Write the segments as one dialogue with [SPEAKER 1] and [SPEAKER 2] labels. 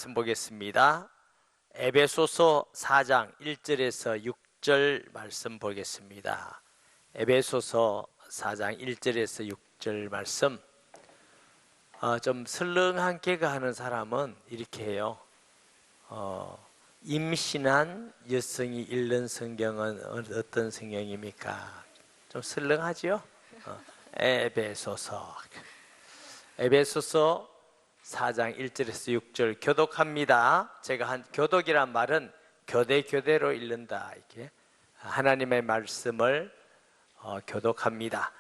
[SPEAKER 1] 말씀 보겠습니다. 에베소서 4장 1절에서 6절 말씀 보겠습니다. 에베소서 4장 1절에서 6절 말씀. 좀 설렁한 개그하는 사람은 이렇게 해요. 임신한 여성이 읽는 성경은 어떤 성경입니까? 좀 설렁하죠? 에베소서 4장 1절에서 6절 교독합니다. 제가 한 교독이란 말은 교대로 읽는다, 이렇게 하나님의 말씀을 교독합니다.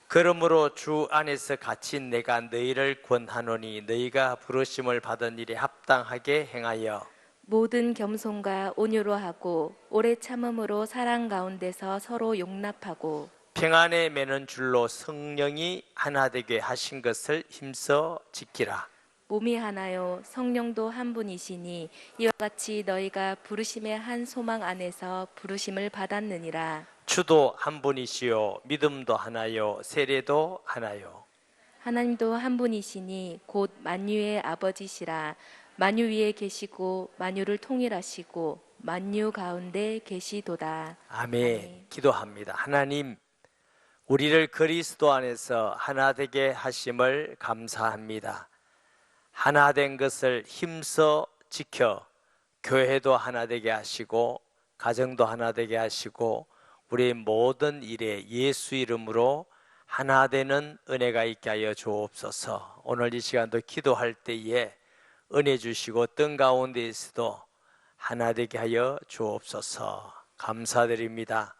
[SPEAKER 1] 그러므로 주 안에서 갇힌 내가 너희를 권하노니 너희가 부르심을 받은 일에 합당하게 행하여
[SPEAKER 2] 모든 겸손과 온유로 하고 오래 참음으로 사랑 가운데서 서로 용납하고
[SPEAKER 1] 평안에 매는 줄로 성령이 하나 되게 하신 것을 힘써 지키라.
[SPEAKER 2] 몸이 하나요 성령도 한 분이시니 이와 같이 너희가 부르심의 한 소망 안에서 부르심을 받았느니라.
[SPEAKER 1] 주도 한 분이시요 믿음도 하나요 세례도 하나요.
[SPEAKER 2] 하나님도 한 분이시니 곧 만유의 아버지시라. 만유 위에 계시고 만유를 통일하시고 만유 가운데 계시도다.
[SPEAKER 1] 아멘. 기도합니다. 하나님, 우리를 그리스도 안에서 하나 되게 하심을 감사합니다. 하나 된 것을 힘써 지켜 교회도 하나 되게 하시고 가정도 하나 되게 하시고 우리의 모든 일에 예수 이름으로 하나 되는 은혜가 있게 하여 주옵소서. 오늘 이 시간도 기도할 때에 은혜 주시고 뜬 가운데에서도 하나 되게 하여 주옵소서. 감사드립니다.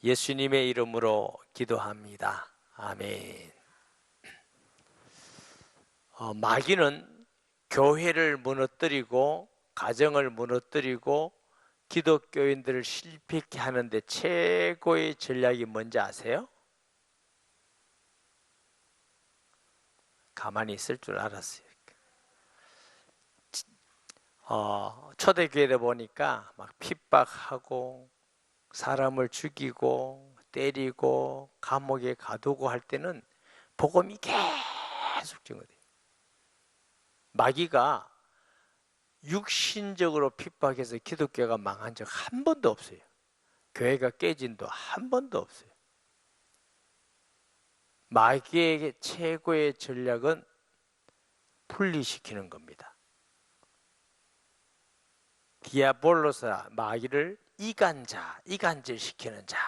[SPEAKER 1] 예수님의 이름으로 기도합니다. 아멘. 마귀는 교회를 무너뜨리고 가정을 무너뜨리고 기독교인들을 실패케 하는데 최고의 전략이 뭔지 아세요? 가만히 있을 줄 알았어요. 초대교회에 보니까 막 핍박하고 사람을 죽이고 때리고 감옥에 가두고 할 때는 복음이 계속 증거돼요. 마귀가 육신적으로 핍박해서 기독교가 망한 적 한 번도 없어요. 교회가 깨진 도 한 번도 없어요. 마귀에게 최고의 전략은 분리시키는 겁니다. 디아볼로스라, 마귀를 이간자, 이간질시키는 자,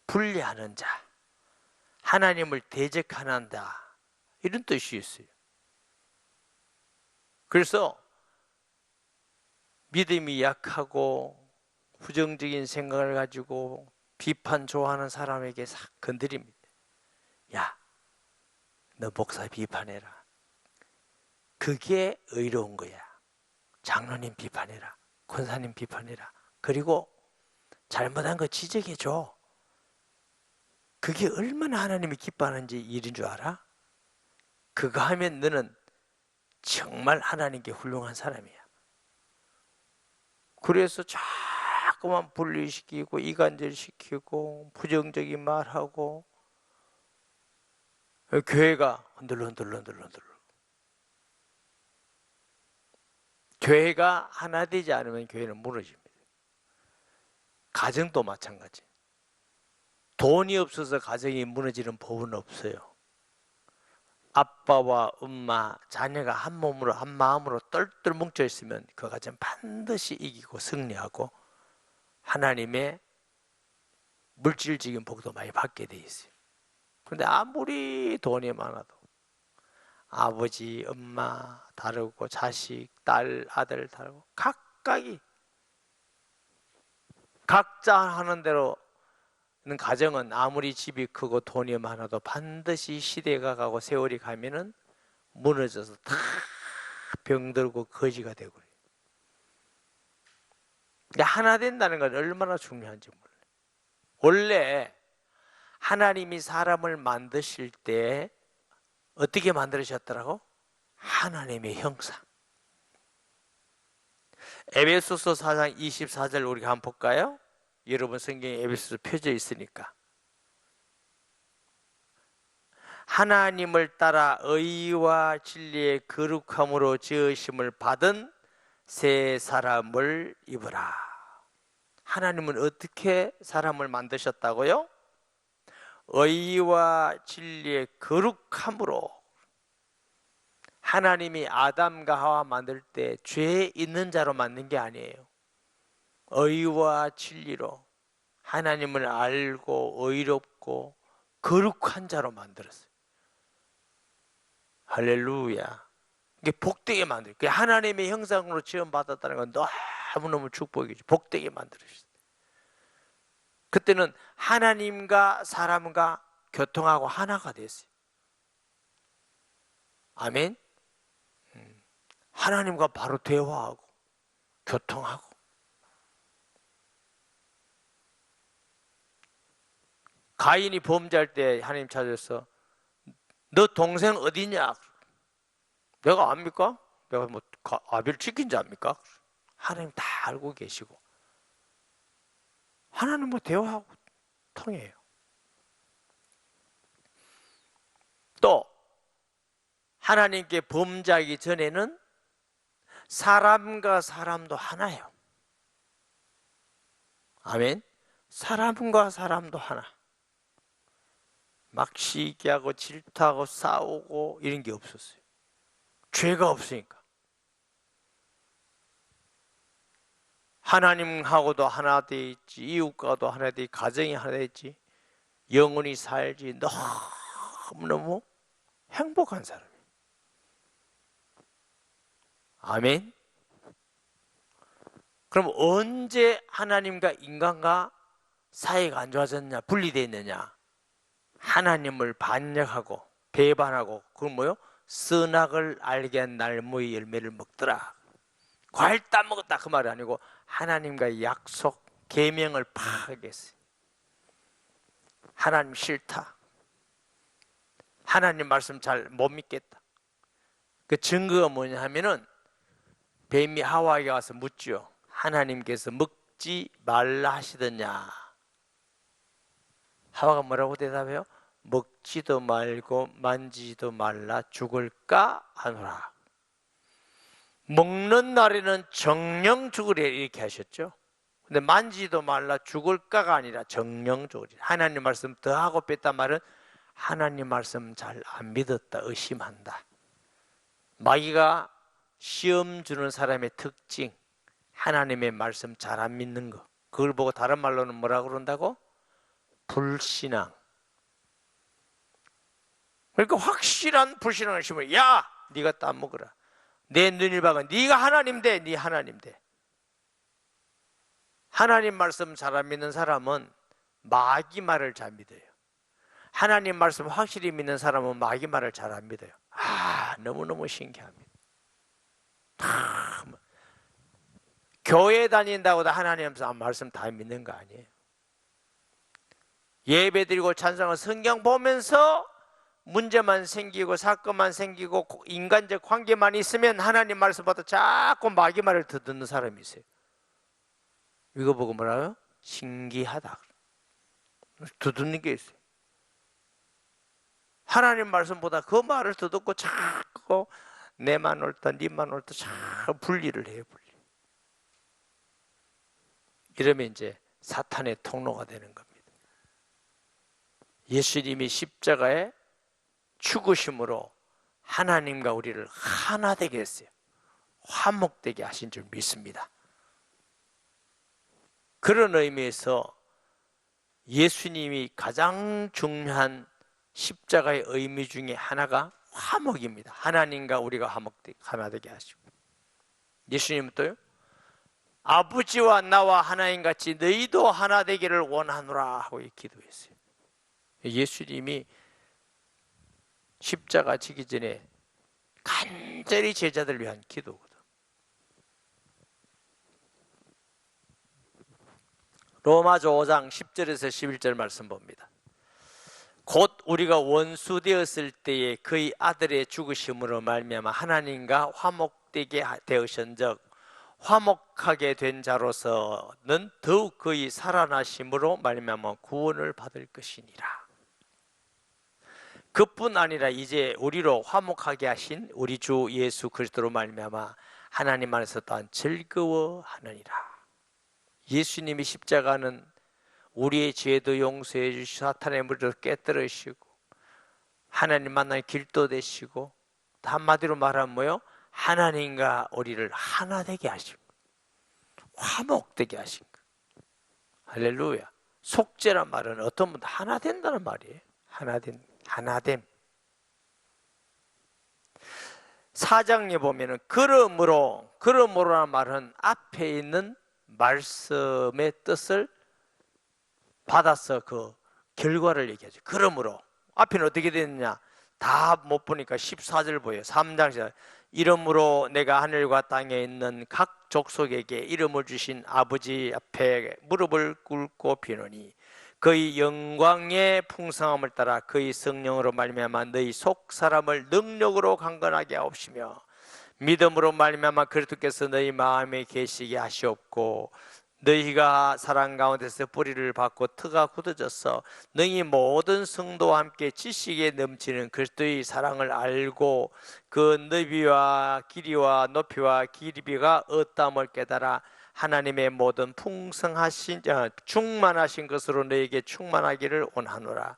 [SPEAKER 1] 분리하는 자, 하나님을 대적하는 자, 이런 뜻이 있어요. 그래서 믿음이 약하고 부정적인 생각을 가지고 비판 좋아하는 사람에게 싹 건드립니다. 야, 너 목사 비판해라. 그게 의로운 거야. 장로님 비판해라. 권사님 비판해라. 그리고 잘못한 거 지적해줘. 그게 얼마나 하나님이 기뻐하는지 일인 줄 알아? 그거 하면 너는 정말 하나님께 훌륭한 사람이야. 그래서 자꾸만 분리시키고 이간질시키고 부정적인 말하고 교회가 흔들흔들흔들흔들. 교회가 하나 되지 않으면 교회는 무너집니다. 가정도 마찬가지. 돈이 없어서 가정이 무너지는 법은 없어요. 아빠와 엄마, 자녀가 한 몸으로 한 마음으로 똘똘 뭉쳐 있으면 그 가정 반드시 이기고 승리하고 하나님의 물질적인 복도 많이 받게 돼 있어요. 그런데 아무리 돈이 많아도 아버지, 엄마 다르고 자식, 딸, 아들 다르고 각각이 각자 하는 대로 는 가정은 아무리 집이 크고 돈이 많아도 반드시 시대가 가고 세월이 가면은 무너져서 다 병들고 거지가 되고 그래요. 근데 하나 된다는 건 얼마나 중요한지 몰라요. 원래 하나님이 사람을 만드실 때 어떻게 만들으셨더라고? 하나님의 형상. 에베소서 4장 24절 우리가 한번 볼까요? 여러분 성경에 에베소서 펴져 있으니까. 하나님을 따라 의와 진리의 거룩함으로 지으심을 받은 새 사람을 입으라. 하나님은 어떻게 사람을 만드셨다고요? 의와 진리의 거룩함으로. 하나님이 아담과 하와 만들 때 죄 있는 자로 만든 게 아니에요. 의와 진리로 하나님을 알고 의롭고 거룩한 자로 만들었어요. 할렐루야. 이게 복되게 만들어요. 하나님의 형상으로 지음받았다는 건 너무너무 축복이죠. 복되게 만들어주셨어요. 그때는 하나님과 사람과 교통하고 하나가 됐어요. 아멘. 하나님과 바로 대화하고 교통하고. 가인이 범죄할 때 하나님 찾아서 너 동생 어디냐? 내가 압니까? 내가 뭐 아벨 지킨 자 압니까? 하나님 다 알고 계시고 하나님과 대화하고 통해요. 또 하나님께 범죄하기 전에는 사람과 사람도 하나예요. 아멘. 사람과 사람도 하나. 막 시기하고 질투하고 싸우고 이런 게 없었어요. 죄가 없으니까. 하나님하고도 하나 돼 있지, 이웃과도 하나 돼 있지, 가정이 하나 돼 있지, 영원히 살지. 너무너무 행복한 사람이에요. 아멘. 그럼 언제 하나님과 인간과 사이가 안 좋아졌냐, 분리되어 있느냐? 하나님을 반역하고 배반하고, 그건 뭐요? 선악을 알게 한 나무의 열매를 먹더라. 과일 따먹었다 그 말이 아니고 하나님과의 약속, 계명을 파괴했어요. 하나님 싫다. 하나님 말씀 잘 못 믿겠다. 그 증거가 뭐냐 하면은 뱀이 하와에게 와서 묻죠. 하나님께서 먹지 말라 하시더냐? 하와가 뭐라고 대답해요? 먹지도 말고 만지지도 말라, 죽을까 하노라. 먹는 날에는 정령 죽으리라 이렇게 하셨죠. 근데 만지지도 말라, 죽을까가 아니라 정령 죽으리라. 하나님 말씀 더하고 뺐단 말은 하나님 말씀 잘 안 믿었다, 의심한다. 마귀가 시험 주는 사람의 특징, 하나님의 말씀 잘 안 믿는 거. 그걸 보고 다른 말로는 뭐라고 그런다고? 불신앙. 그러니까 확실한 불신앙을 심으면, 야, 네가 따먹어라. 내 눈을 박아. 네가 하나님 돼. 네 하나님 돼. 하나님 말씀 잘 안 믿는 사람은 마귀 말을 잘 믿어요. 하나님 말씀 확실히 믿는 사람은 마귀 말을 잘 안 믿어요. 너무너무 신기합니다. 교회 다닌다고 다 하나님 말씀 다 믿는 거 아니에요. 예배 드리고 찬송하고 성경 보면서 문제만 생기고 사건만 생기고 인간적 관계만 있으면 하나님 말씀보다 자꾸 마귀 말을 더 듣는 사람이 있어요. 이거 보고 뭐라고요? 신기하다. 더 듣는 게 있어요. 하나님 말씀보다 그 말을 더 듣고 자꾸 내만 옳다 니만 옳다 자꾸 분리를 해요. 분리. 이러면 이제 사탄의 통로가 되는 겁니다. 예수님이 십자가에 죽으심으로 하나님과 우리를 하나 되게 했어요. 화목되게 하신 줄 믿습니다. 그런 의미에서 예수님이 가장 중요한 십자가의 의미 중에 하나가 화목입니다. 하나님과 우리가 하나 되게 하시고, 예수님은 또요, 아버지와 나와 하나인 같이 너희도 하나 되기를 원하노라 하고 기도했어요. 예수님이 십자가 지기 전에 간절히 제자들을 위한 기도거든. 로마서 5장 10절에서 11절 말씀 봅니다. 곧 우리가 원수 되었을 때에 그의 아들의 죽으심으로 말미암아 하나님과 화목되게 되으신즉 화목하게 된 자로서는 더욱 그의 살아나심으로 말미암아 구원을 받을 것이니라. 그뿐 아니라 이제 우리로 화목하게 하신 우리 주 예수 그리스도로 말미암아 하나님 안에서 또한 즐거워하느니라. 예수님이 십자가는 우리의 죄도 용서해 주시고 사탄의 무리도 깨뜨리시고 하나님 만날 길도 되시고, 한마디로 말하면 뭐요? 하나님과 우리를 하나 되게 하신 거예요. 화목되게 하신 거예요. 할렐루야. 속죄란 말은 어떤 분들 하나 된다는 말이에요. 하나됨. 4장에 보면은 그러므로라는 말은 앞에 있는 말씀의 뜻을 받아서 그 결과를 얘기하죠. 그러므로 앞에는 어떻게 되느냐? 다 못 보니까 14절 보여요. 3장 이러므로 내가 하늘과 땅에 있는 각 족속에게 이름을 주신 아버지 앞에 무릎을 꿇고 비노니 그의 영광의 풍성함을 따라 그의 성령으로 말미암아 너희 속 사람을 능력으로 강건하게 하옵시며 믿음으로 말미암아 그리스도께서 너희 마음에 계시게 하시옵고 너희가 사랑 가운데서 뿌리를 받고 터가 굳어져서 너희 모든 성도와 함께 지식에 넘치는 그리스도의 사랑을 알고 그 너비와 길이와 높이와 길이가 어떠함을 깨달아 하나님의 모든 충만하신 것으로 너에게 충만하기를 원하노라.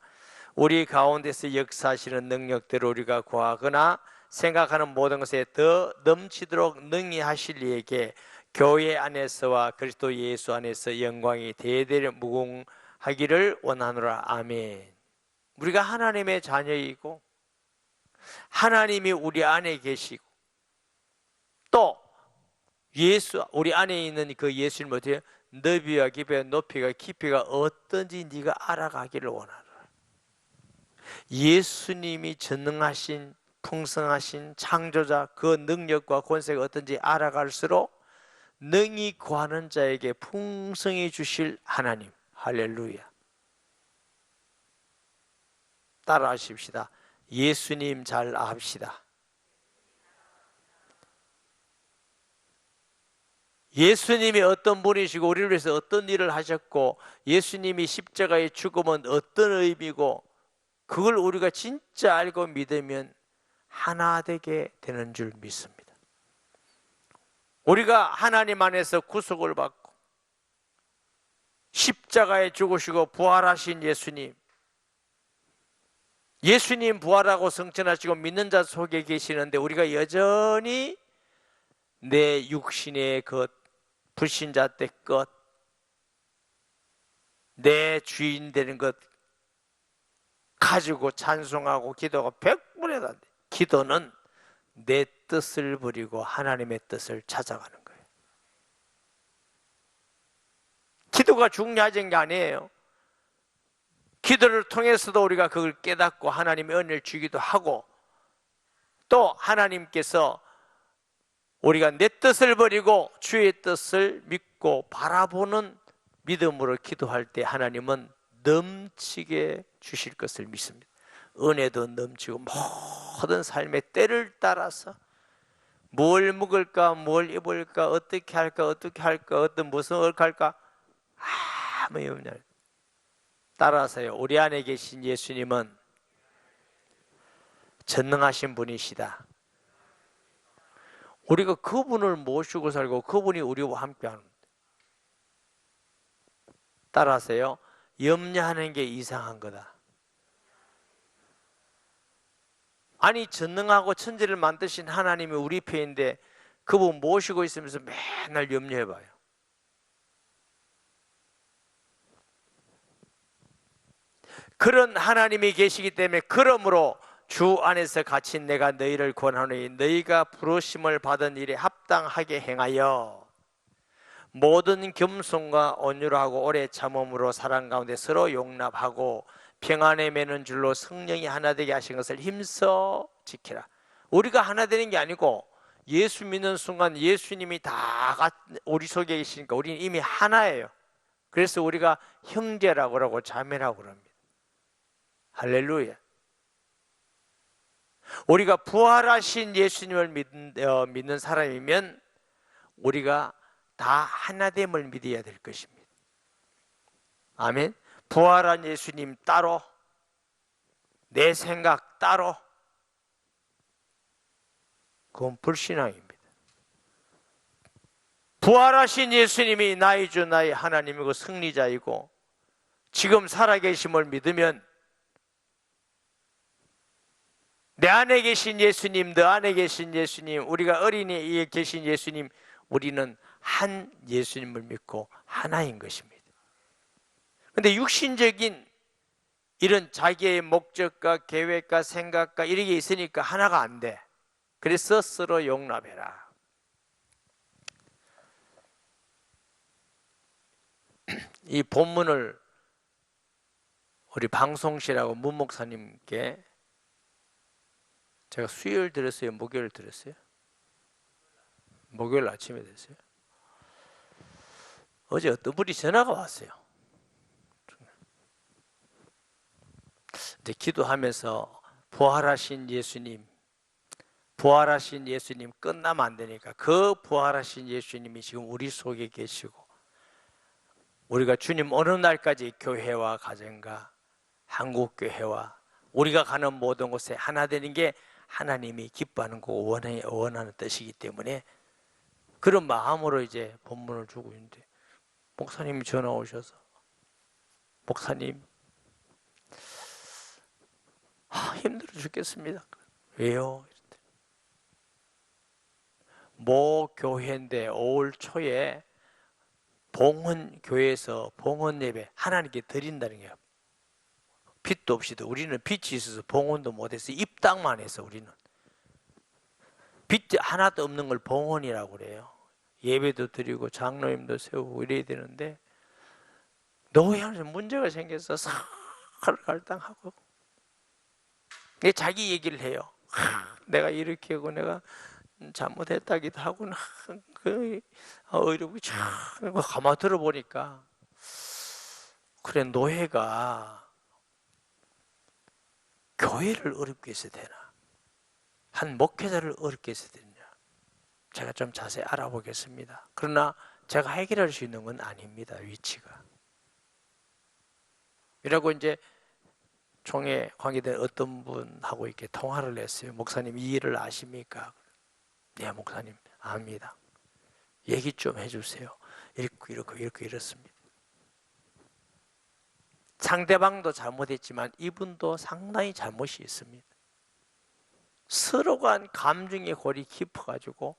[SPEAKER 1] 우리 가운데서 역사하시는 능력대로 우리가 구하거나 생각하는 모든 것에 더 넘치도록 능히 하실 이에게 교회 안에서와 그리스도 예수 안에서 영광이 대대로 무궁하기를 원하노라. 아멘. 우리가 하나님의 자녀이고 하나님이 우리 안에 계시고 또 우리 안에 있는 그 예수님 어때요? 너비와 깊이와 높이가 깊이가 어떤지 네가 알아가기를 원하노라. 예수님이 전능하신 풍성하신 창조자 그 능력과 권세가 어떤지 알아갈수록 능히 구하는 자에게 풍성히 주실 하나님. 할렐루야. 따라 하십시다. 예수님 잘 압시다. 예수님이 어떤 분이시고 우리를 위해서 어떤 일을 하셨고 예수님이 십자가의 죽음은 어떤 의미고 그걸 우리가 진짜 알고 믿으면 하나 되게 되는 줄 믿습니다. 우리가 하나님 안에서 구속을 받고 십자가에 죽으시고 부활하신 예수님 부활하고 성천하시고 믿는 자 속에 계시는데 우리가 여전히 내 육신의 것, 불신자 때 것, 내 주인 되는 것 가지고 찬송하고 기도하고 100분의 안 돼. 기도는 내 뜻을 버리고 하나님의 뜻을 찾아가는 거예요. 기도가 중요하진 게 아니에요. 기도를 통해서도 우리가 그걸 깨닫고 하나님의 은혜를 주기도 하고 또 하나님께서 우리가 내 뜻을 버리고 주의 뜻을 믿고 바라보는 믿음으로 기도할 때 하나님은 넘치게 주실 것을 믿습니다. 은혜도 넘치고 모든 삶의 때를 따라서 뭘 먹을까 뭘 입을까 어떻게 할까 어떤 무슨 걸 할까 아무 없냐. 따라서요 우리 안에 계신 예수님은 전능하신 분이시다. 우리가 그분을 모시고 살고 그분이 우리와 함께하는. 따라서요 염려하는 게 이상한 거다. 아니 전능하고 천지를 만드신 하나님이 우리 편인데 그분 모시고 있으면서 맨날 염려해봐요. 그런 하나님이 계시기 때문에 그러므로 주 안에서 갇힌 내가 너희를 권하노니 너희가 부르심을 받은 일에 합당하게 행하여 모든 겸손과 온유하고 오래 참음으로 사랑 가운데 서로 용납하고 평안에 매는 줄로 성령이 하나 되게 하신 것을 힘써 지키라. 우리가 하나 되는 게 아니고 예수 믿는 순간 예수님이 다 우리 속에 계시니까 우리는 이미 하나예요. 그래서 우리가 형제라고 그러고 자매라고 그럽니다. 할렐루야. 우리가 부활하신 예수님을 믿는 사람이면 우리가 다 하나됨을 믿어야 될 것입니다. 아멘. 부활한 예수님 따로 내 생각 따로, 그건 불신앙입니다. 부활하신 예수님이 나의 주 나의 하나님이고 승리자이고 지금 살아계심을 믿으면 내 안에 계신 예수님, 너 안에 계신 예수님, 우리가 어린이에 계신 예수님, 우리는 한 예수님을 믿고 하나인 것입니다. 그런데 육신적인 이런 자기의 목적과 계획과 생각과 이런 게 있으니까 하나가 안 돼. 그래서 서로 용납해라. 이 본문을 우리 방송실하고 문 목사님께 제가 수요일 들었어요? 목요일 들었어요? 목요일 아침에 됐어요. 어제 어떤 분이 전화가 왔어요. 이제 기도하면서 부활하신 예수님 끝나면 안 되니까 그 부활하신 예수님이 지금 우리 속에 계시고 우리가 주님 어느 날까지 교회와 가정과 한국교회와 우리가 가는 모든 곳에 하나 되는 게 하나님이 기뻐하는 거고 원하는 뜻이기 때문에 그런 마음으로 이제 본문을 주고 있는데 목사님이 전화 오셔서 목사님 힘들어 죽겠습니다. 왜요? 모 교회인데 5월 초에 봉헌교회에서 봉헌 예배 하나님께 드린다는 거예요. 빚도 없이도 우리는 빚이 있어서 봉헌도 못해서 입당만 해서 우리는 빚 하나도 없는 걸 봉헌이라고 그래요. 예배도 드리고 장로님도 세우고 이래야 되는데 노예하면서 문제가 생겨서 갈당하고 자기 얘기를 해요. 내가 이렇게 하고 내가 잘못했다기도 하고 어이러고 가만 들어보니까 그래 노예가 교회를 어렵게 해서 되나 한 목회자를 어렵게 해서 되느냐 제가 좀 자세히 알아보겠습니다. 그러나 제가 해결할 수 있는 건 아닙니다. 위치가 이라고 이제 총회 관계된 어떤 분하고 이렇게 통화를 했어요. 목사님 이 일을 아십니까? 네 목사님 압니다. 얘기 좀 해주세요. 이렇게 이렇습니다. 상대방도 잘못했지만 이분도 상당히 잘못이 있습니다. 서로 간 감정의 골이 깊어가지고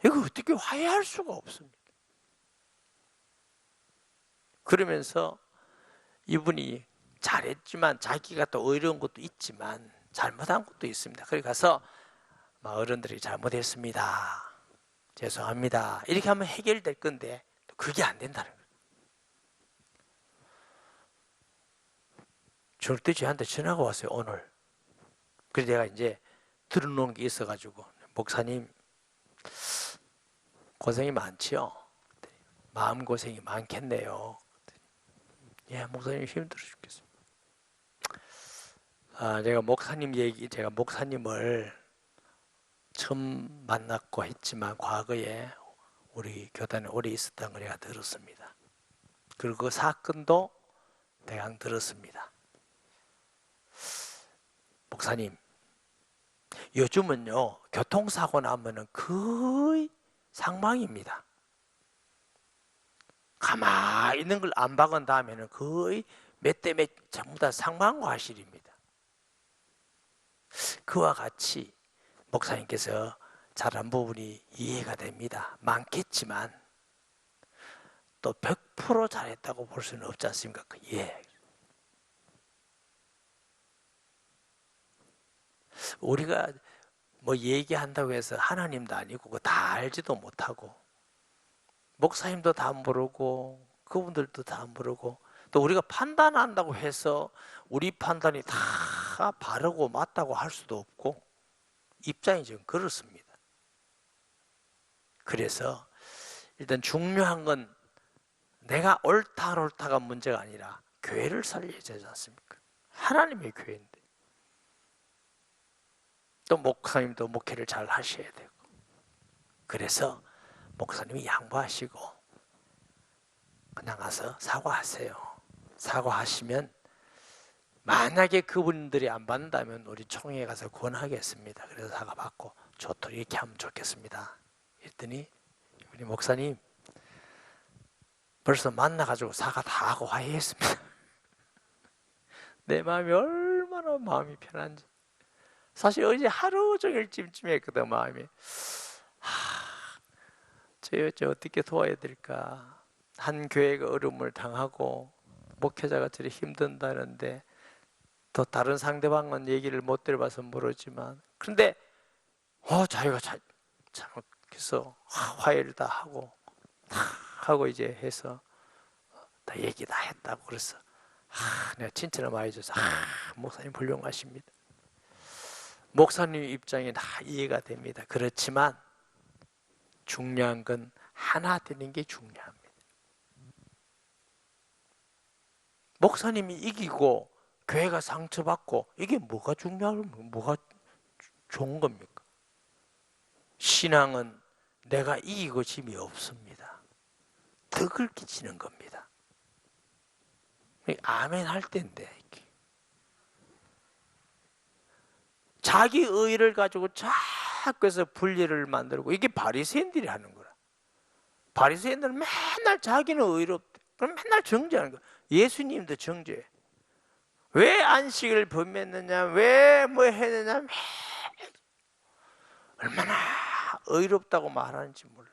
[SPEAKER 1] 이거 어떻게 화해할 수가 없습니다. 그러면서 이분이 잘했지만 자기가 또 어려운 것도 있지만 잘못한 것도 있습니다. 거기 가서 어른들이 잘못했습니다. 죄송합니다. 이렇게 하면 해결될 건데 그게 안 된다는 거예요. 절대 저한테 전화가 왔어요. 오늘. 그래서 내가 이제 들어놓은 게 있어가지고 목사님 고생이 많지요? 마음고생이 많겠네요. 예, 목사님 힘들어 죽겠습니다. 제가 목사님을 처음 만났고 했지만 과거에 우리 교단에 오래 있었던 걸 제가 들었습니다. 그리고 그 사건도 대강 들었습니다. 목사님, 요즘은요 교통사고 나면은 거의 상망입니다. 가만히 있는 걸 안 박은 다음에는 거의 몇 대 몇 전부 다 상망과실입니다. 그와 같이 목사님께서 잘한 부분이 이해가 됩니다. 많겠지만 또 100% 잘했다고 볼 수는 없지 않습니까? 예. 우리가 뭐 얘기한다고 해서 하나님도 아니고 그거 다 알지도 못하고 목사님도 다 모르고 그분들도 다 모르고 또 우리가 판단한다고 해서 우리 판단이 다 바르고 맞다고 할 수도 없고 입장이 좀 그렇습니다. 그래서 일단 중요한 건 내가 옳다 안 옳다가 문제가 아니라 교회를 살려야 되지 않습니까? 하나님의 교회인데 또 목사님도 목회를 잘 하셔야 되고 그래서 목사님이 양보하시고 그냥 가서 사과하세요. 사과하시면 만약에 그분들이 안 받는다면 우리 총회에 가서 권하겠습니다. 그래서 사과 받고 좋도록 이렇게 하면 좋겠습니다. 그랬더니 우리 목사님 벌써 만나가지고 사과 다 하고 화해했습니다. 내 마음이 얼마나 마음이 편한지. 사실 어제 하루 종일 찜찜했거든 마음이. 저 어떻게 도와야 될까. 한 교회가 어려움을 당하고 목회자가 저리 힘든다는데 또 다른 상대방은 얘기를 못 들어봐서 모르지만 그런데 자기가 잘못해서 화해를 다 하고 이제 해서 다 얘기 다 했다고. 그래서 내가 칭찬을 많이 해줘서 목사님 훌륭하십니다. 목사님 입장이 다 이해가 됩니다. 그렇지만 중요한 건 하나 되는 게 중요합니다. 목사님이 이기고 교회가 상처받고 이게 뭐가 뭐가 좋은 겁니까? 신앙은 내가 이기고 짐이 없습니다. 덕을 끼치는 겁니다. 아멘 할 때인데 자기 의를 가지고 자꾸 해서 분리를 만들고 이게 바리새인들이 하는 거라. 바리새인들은 맨날 자기는 의롭대. 그럼 맨날 정죄하는 거야. 예수님도 정죄해. 왜 안식을 범했느냐, 왜 뭐 했느냐, 얼마나 의롭다고 말하는지 몰라.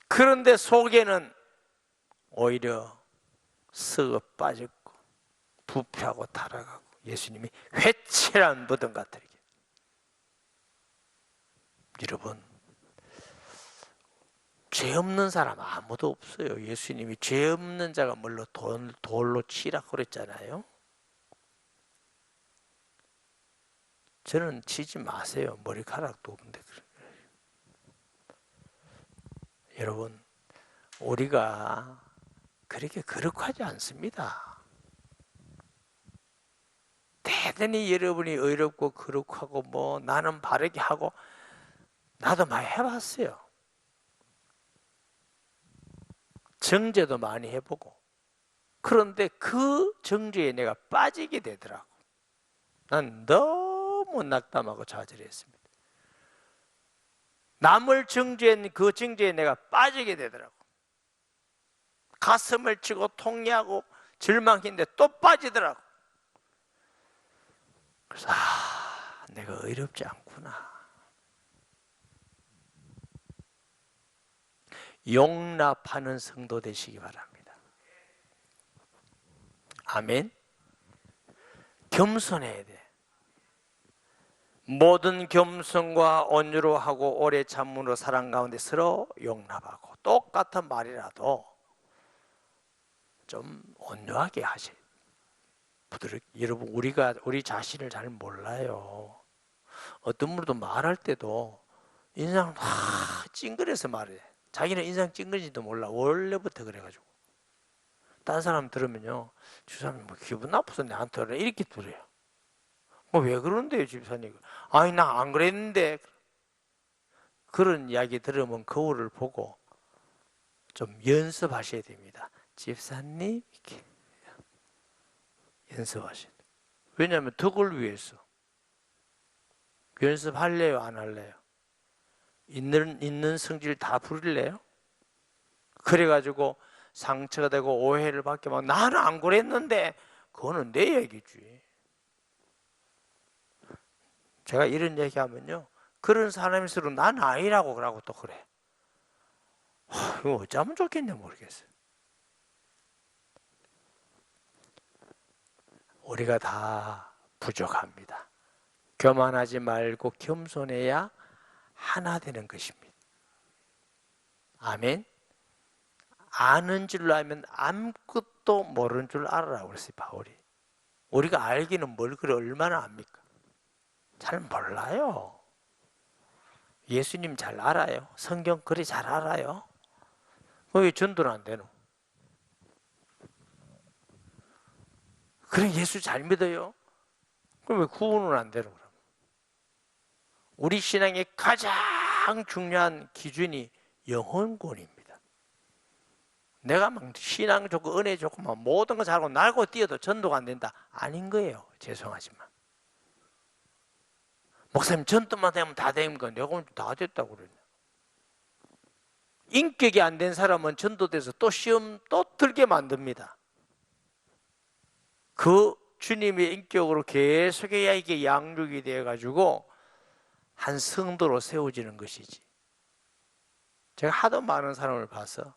[SPEAKER 1] 그런데 속에는 오히려 썩어 빠졌고 부패하고 타락하고 예수님이 회칠한 무덤 같으리게. 여러분, 죄 없는 사람 아무도 없어요. 예수님이 죄 없는 자가 뭘로 돌로 치라 그랬잖아요. 저는 치지 마세요. 머리카락도 없는데. 여러분, 우리가 그렇게 거룩하지 않습니다. 대단히 여러분이 의롭고 거룩하고 뭐 나는 바르게 하고 나도 많이 해봤어요. 정죄도 많이 해보고. 그런데 그 정죄에 내가 빠지게 되더라고. 난 너무 낙담하고 좌절했습니다. 남을 정죄한 그 정죄에 내가 빠지게 되더라고. 가슴을 치고 통회하고 절망했는데 또 빠지더라고. 그래서 내가 의롭지 않구나. 용납하는 성도 되시기 바랍니다. 아멘. 겸손해야 돼. 모든 겸손과 온유로 하고 오래 참음으로 사랑 가운데 서로 용납하고 똑같은 말이라도 좀 온유하게 하세요. 여러분, 우리 자신을 잘 몰라요. 어떤 분도 말할 때도 인상 찡그려서 말해. 자기는 인상 찡그린지도 몰라. 원래부터 그래가지고. 딴 사람 들으면요, 주사님 뭐 기분 나빠서 내한테 그래 이렇게 들어요. 왜 그런데요, 집사님? 아니 나 안 그랬는데. 그런 이야기 들으면 거울을 보고 좀 연습하셔야 됩니다. 집사님 이렇게 연습하셔야 돼요. 왜냐하면 덕을 위해서. 연습할래요, 안 할래요? 있는 성질 다 부릴래요? 그래가지고 상처가 되고 오해를 받게 막 나는 안 그랬는데 그거는 내 얘기지. 제가 이런 얘기하면요, 그런 사람일수록 난 아니라고 그러고 또 그래. 이거 어쩌면 좋겠냐 모르겠어요. 우리가 다 부족합니다. 교만하지 말고 겸손해야 하나 되는 것입니다. 아멘. 아는 줄로 알면 아무것도 모르는 줄 알아라고 그랬어요, 바울이. 우리가 알기는 뭘 그래 얼마나 압니까? 잘 몰라요. 예수님 잘 알아요. 성경 그리 잘 알아요. 왜 전도는 안 되노? 그래 예수 잘 믿어요. 그럼 왜 구원은 안 되노? 그럼? 우리 신앙의 가장 중요한 기준이 영혼권입니다. 내가 막 신앙 좋고 은혜 좋고 막 모든 거 잘하고 날고 뛰어도 전도가 안 된다. 아닌 거예요. 죄송하지만. 목사님 전도만 되면 다 되는 거 내가 다 됐다고 그러네. 인격이 안 된 사람은 전도돼서 또 시험 또 들게 만듭니다. 그 주님의 인격으로 계속해야 이게 양육이 되어가지고 한 성도로 세워지는 것이지. 제가 하도 많은 사람을 봐서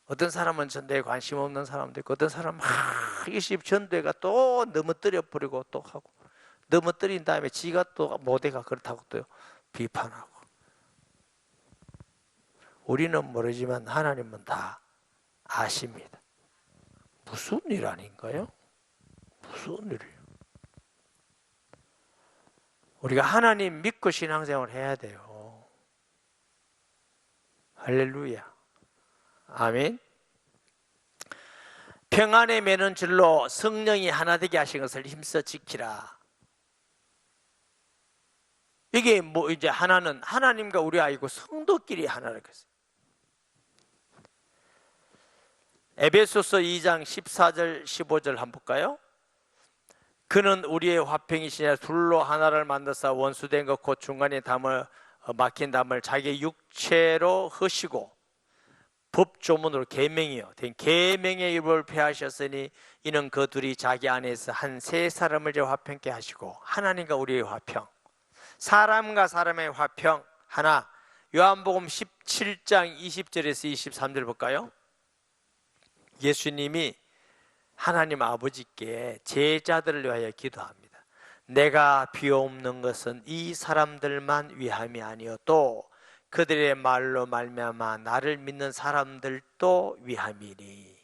[SPEAKER 1] 어떤 사람은 전도에 관심 없는 사람도 있고 어떤 사람은 막 일십 전도회가 또 넘어뜨려 버리고 또 하고 넘어뜨린 다음에 지가 또 모대가 그렇다고 또 비판하고. 우리는 모르지만 하나님은 다 아십니다. 무슨 일 아닌가요? 무슨 일이에요? 우리가 하나님 믿고 신앙생활을 해야 돼요. 할렐루야. 아멘. 평안의 매는 줄로 성령이 하나 되게 하신 것을 힘써 지키라. 이게 뭐 이제 하나는 하나님과 우리 아이고 성도끼리 하나를 했어요. 에베소서 2장 14절 15절 한번 볼까요? 그는 우리의 화평이시냐 둘로 하나를 만드사 원수된 것 곧 중간에 막힌 담을 자기 육체로 허시고 법조문으로 계명이요 된 계명의 일을 폐하셨으니 이는 그 둘이 자기 안에서 한 세 사람을 화평케 하시고 하나님과 우리의 화평, 사람과 사람의 화평 하나. 요한복음 17장 20절에서 23절 볼까요? 예수님이 하나님 아버지께 제자들을 위하여 기도합니다. 내가 비옵는 것은 이 사람들만 위함이 아니요 또 그들의 말로 말미암아 나를 믿는 사람들도 위함이니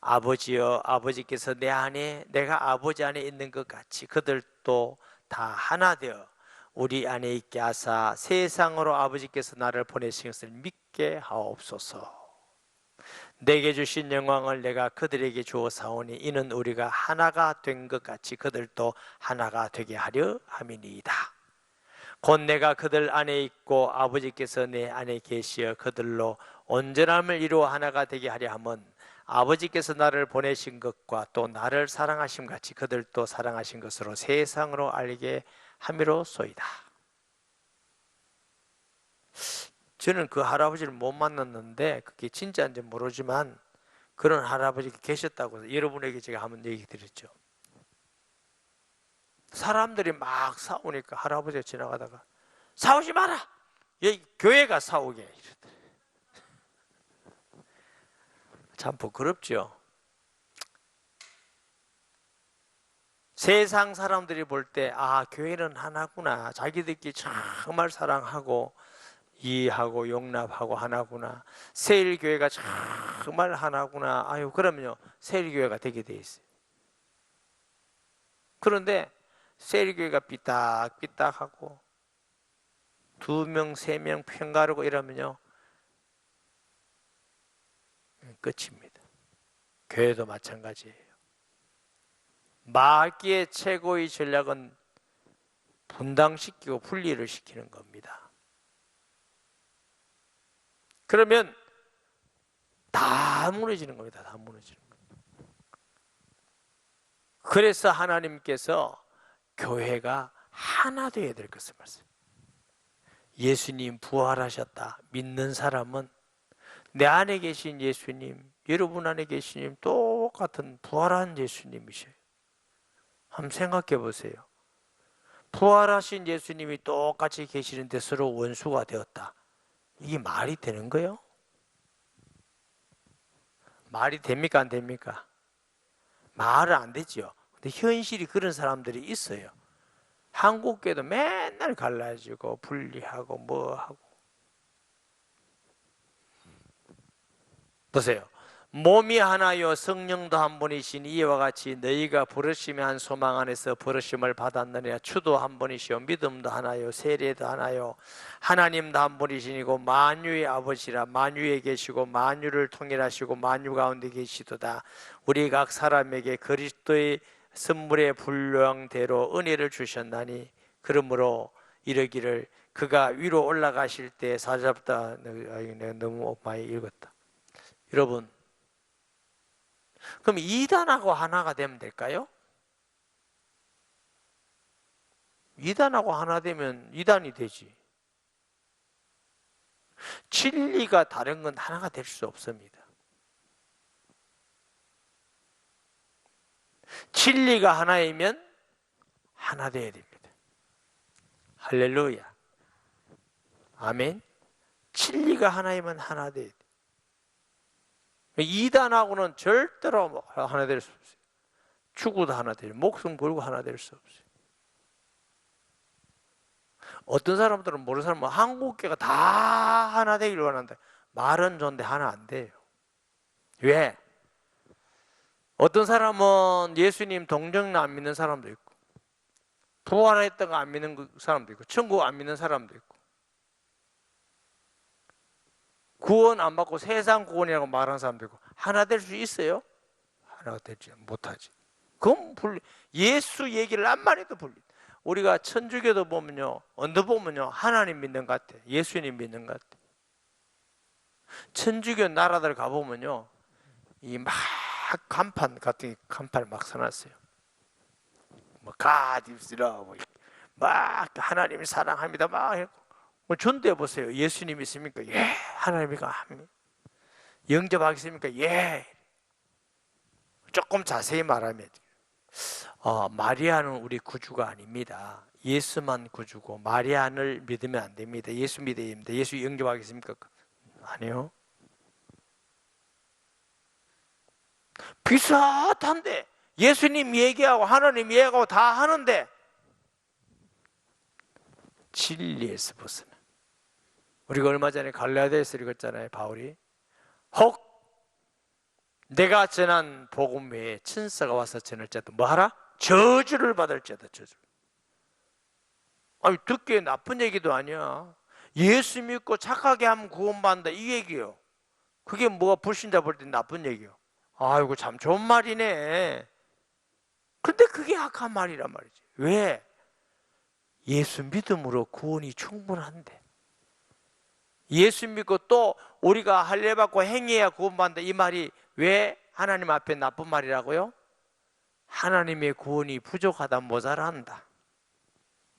[SPEAKER 1] 아버지여 아버지께서 내 안에 내가 아버지 안에 있는 것 같이 그들도 다 하나 되어 우리 안에 있게 하사 세상으로 아버지께서 나를 보내신 것을 믿게 하옵소서. 내게 주신 영광을 내가 그들에게 주어 사오니 이는 우리가 하나가 된 것 같이 그들도 하나가 되게 하려 함이니이다. 곧 내가 그들 안에 있고 아버지께서 내 안에 계시어 그들로 온전함을 이루어 하나가 되게 하려 함은 아버지께서 나를 보내신 것과 또 나를 사랑하심 같이 그들도 사랑하신 것으로 세상으로 알게 함이로소이다. 저는 그 할아버지를 못 만났는데 그게 진짜인지 모르지만 그런 할아버지가 계셨다고 여러분에게 제가 한번 얘기 드렸죠. 사람들이 막 싸우니까 할아버지가 지나가다가 싸우지 마라! 여기 교회가 싸우게 이러더래. 참 부끄럽죠. 세상 사람들이 볼 때 아 교회는 하나구나, 자기들끼리 정말 사랑하고 이해하고 용납하고 하나구나, 세일교회가 정말 하나구나. 아유 그러면요 세일교회가 되게 돼 있어요. 그런데 세일교회가 삐딱삐딱하고 2명 3명 편가르고 이러면요 끝입니다. 교회도 마찬가지예요. 마귀의 최고의 전략은 분당시키고 분리를 시키는 겁니다. 그러면 다 무너지는 겁니다. 다 무너지는 겁니다. 그래서 하나님께서 교회가 하나 되어야 될 것을 말씀해요. 예수님 부활하셨다 믿는 사람은 내 안에 계신 예수님, 여러분 안에 계신 예수님 똑같은 부활한 예수님이셔요. 한번 생각해 보세요. 부활하신 예수님이 똑같이 계시는데 서로 원수가 되었다. 이게 말이 되는 거예요? 말이 됩니까? 안 됩니까? 말은 안 되죠. 근데 현실이 그런 사람들이 있어요. 한국교회도 맨날 갈라지고 분리하고 뭐하고. 보세요. 몸이 하나요 성령도 한 분이시니 이와 같이 너희가 부르심의 한 소망 안에서 부르심을 받았느니라. 주도 한 분이시요 믿음도 하나요 세례도 하나요 하나님도 한 분이시니고 만유의 아버지라. 만유에 계시고 만유를 통일하시고 만유 가운데 계시도다. 우리 각 사람에게 그리스도의 선물의 분량대로 은혜를 주셨나니 그러므로 이르기를 그가 위로 올라가실 때 사잡다. 내가 너무 많이 읽었다. 여러분, 그럼 2단하고 하나가 되면 될까요? 2단하고 하나 되면 2단이 되지. 진리가 다른 건 하나가 될 수 없습니다. 진리가 하나이면 하나 되어야 됩니다. 할렐루야. 아멘. 진리가 하나이면 하나 되어야 돼. 2단하고는 절대로 하나 될 수 없어요. 죽어도 하나 될, 목숨 걸고 하나 될 수 없어요. 어떤 사람들은 모르는 사람은 한국교가 다 하나 되기를 원한다. 말은 좋은데 하나 안 돼요. 왜? 어떤 사람은 예수님 동정론 안 믿는 사람도 있고, 부활했던 거 안 믿는 사람도 있고, 천국 안 믿는 사람도 있고, 구원 안 받고 세상 구원이라고 말하는 사람도 있고, 하나 될 수 있어요? 하나가 되지 못하지. 그럼 예수 얘기를 암만 해도 불리. 우리가 천주교도 보면요, 언더 보면요, 하나님 믿는 것 같아. 예수님 믿는 것 같아. 천주교 나라들 가보면요, 이 막 간판 같은 간판을 막 써놨어요. 뭐 God is love, 막 하나님이 사랑합니다 막 했고, 뭐 전도해 보세요. 예수님 있습니까? 예. 하나님이가 합니다. 영접하겠습니까? 예. 조금 자세히 말하면 마리아는 우리 구주가 아닙니다. 예수만 구주고 마리아를 믿으면 안 됩니다. 예수 믿어야 됩니다. 예수 영접하겠습니까? 아니요. 비슷한데 예수님 얘기하고 하나님 얘기하고 다 하는데 진리에서 벗어나. 우리가 얼마 전에 갈라디아서 읽었잖아요. 바울이 혹 내가 전한 복음 외에 천사가 와서 전할지라도 뭐하라? 저주를 받을지어다. 저주. 아니 듣기에 나쁜 얘기도 아니야. 예수 믿고 착하게 하면 구원받는다 이 얘기요. 그게 뭐가 불신자 볼 때 나쁜 얘기요. 아이고 참 좋은 말이네. 근데 그게 악한 말이란 말이지. 왜? 예수 믿음으로 구원이 충분한데, 예수 믿고 또 우리가 할례 받고 행해야 구원받는다 이 말이 왜 하나님 앞에 나쁜 말이라고요? 하나님의 구원이 부족하다, 모자란다,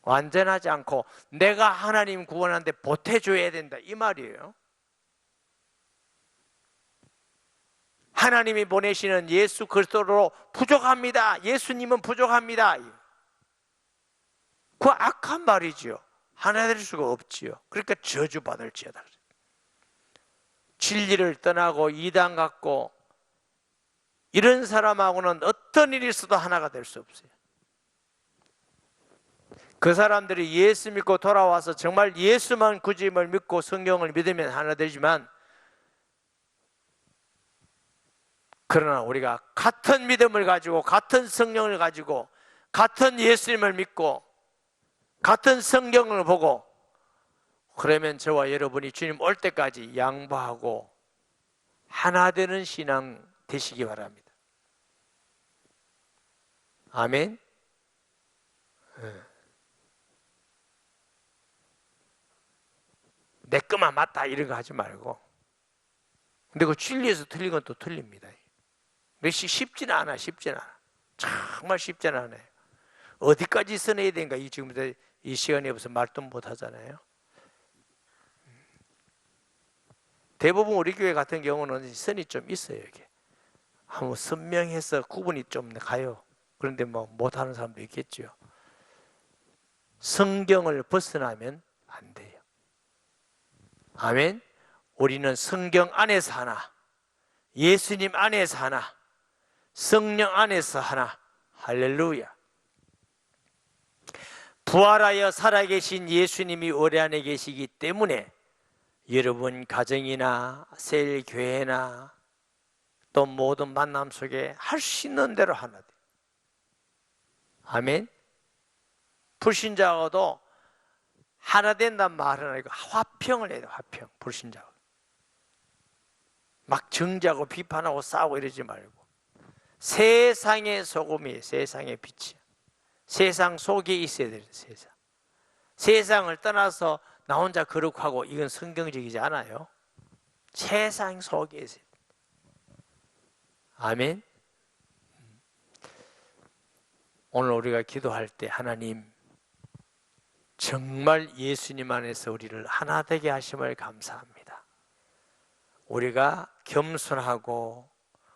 [SPEAKER 1] 완전하지 않고 내가 하나님 구원하는데 보태줘야 된다 이 말이에요. 하나님이 보내시는 예수 그리스도로 부족합니다. 예수님은 부족합니다. 그 악한 말이지요. 하나 될 수가 없지요. 그러니까 저주받을지어다. 진리를 떠나고 이단 갖고 이런 사람하고는 어떤 일이 있어도 하나가 될 수 없어요. 그 사람들이 예수 믿고 돌아와서 정말 예수만 구주임을 믿고 성경을 믿으면 하나 되지만, 그러나 우리가 같은 믿음을 가지고 같은 성령을 가지고 같은 예수님을 믿고 같은 성경을 보고, 그러면 저와 여러분이 주님 올 때까지 양보하고 하나 되는 신앙 되시기 바랍니다. 아멘. 내 것만 맞다 이런 거 하지 말고. 근데 그 진리에서 틀린 건 또 틀립니다. 쉽지는 않아. 정말 쉽지는 않아요. 어디까지 써내야 되는가, 지금부터 이 시간이 없어서 말도 못 하잖아요. 대부분 우리 교회 같은 경우는 선이 좀 있어요. 이게 한번 선명해서 구분이 좀 가요. 그런데 뭐 못하는 사람도 있겠죠. 성경을 벗어나면 안 돼요. 아멘. 우리는 성경 안에서 하나, 예수님 안에서 하나, 성령 안에서 하나. 할렐루야. 부활하여 살아계신 예수님이 우리 안에 계시기 때문에 여러분 가정이나 셀교회나 또 모든 만남 속에 할 수 있는 대로 하나 돼요. 아멘. 불신자하고도 하나 된다는 말은 아니고 화평을 해야 돼요. 화평. 불신자하고 막 정죄하고 비판하고 싸우고 이러지 말고, 세상의 소금이 세상의 빛이야. 세상 속에 있어야 돼요. 세상을 떠나서 나 혼자 거룩하고 이건 성경적이지 않아요. 세상 속에 있어요. 아멘. 오늘 우리가 기도할 때 하나님 정말 예수님 안에서 우리를 하나 되게 하심을 감사합니다. 우리가 겸손하고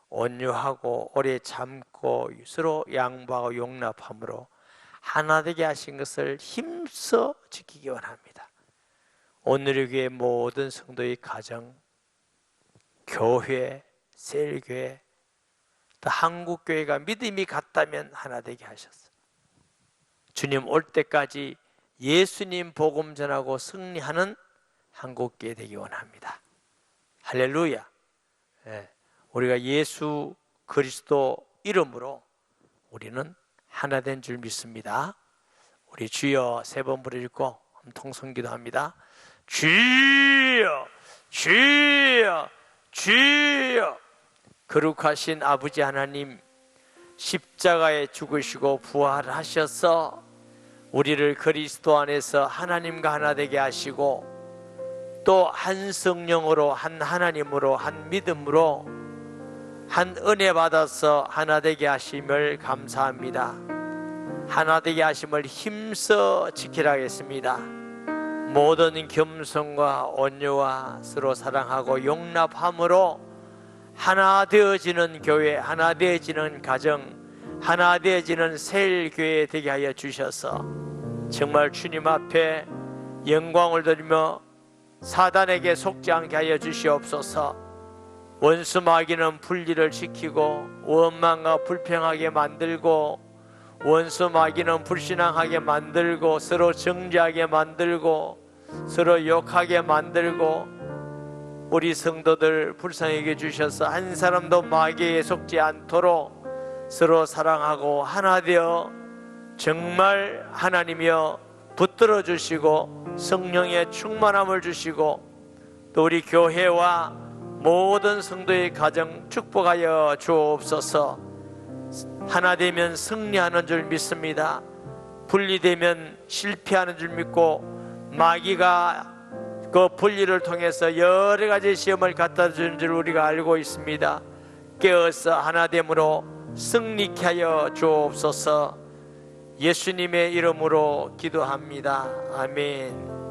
[SPEAKER 1] 온유하고 오래 참고 서로 양보하고 용납함으로 하나 되게 하신 것을 힘써 지키기 원합니다. 오늘의 교회 모든 성도의 가정, 교회, 셀교회, 또 한국교회가 믿음이 같다면 하나 되게 하셨어요. 주님 올 때까지 예수님 복음 전하고 승리하는 한국교회 되기 원합니다. 할렐루야. 우리가 예수 그리스도 이름으로 우리는 하나 된 줄 믿습니다. 우리 주여 세 번 부르짖고 통성기도합니다. 주여 주여 주여. 거룩하신 아버지 하나님, 십자가에 죽으시고 부활하셔서 우리를 그리스도 안에서 하나님과 하나 되게 하시고 또 한 성령으로 한 하나님으로 한 믿음으로 한 은혜 받아서 하나 되게 하심을 감사합니다. 하나 되게 하심을 힘써 지키라 하겠습니다. 모든 겸손과 온유와 서로 사랑하고 용납함으로 하나 되어지는 교회, 하나 되어지는 가정, 하나 되어지는 셀교회 되게 하여 주셔서 정말 주님 앞에 영광을 드리며 사단에게 속지 않게 하여 주시옵소서. 원수 마귀는 분리를 시키고 원망과 불평하게 만들고 원수 마귀는 불신앙하게 만들고 서로 정죄하게 만들고 서로 욕하게 만들고 우리 성도들 불쌍히 여겨 주셔서 한 사람도 마귀에 속지 않도록 서로 사랑하고 하나 되어 정말 하나님이여 붙들어 주시고 성령의 충만함을 주시고 또 우리 교회와 모든 성도의 가정 축복하여 주옵소서. 하나 되면 승리하는 줄 믿습니다. 분리되면 실패하는 줄 믿고 마귀가 그 분리를 통해서 여러 가지 시험을 갖다 주는 줄 우리가 알고 있습니다. 깨어서 하나됨으로 승리케 하여 주옵소서. 예수님의 이름으로 기도합니다. 아멘.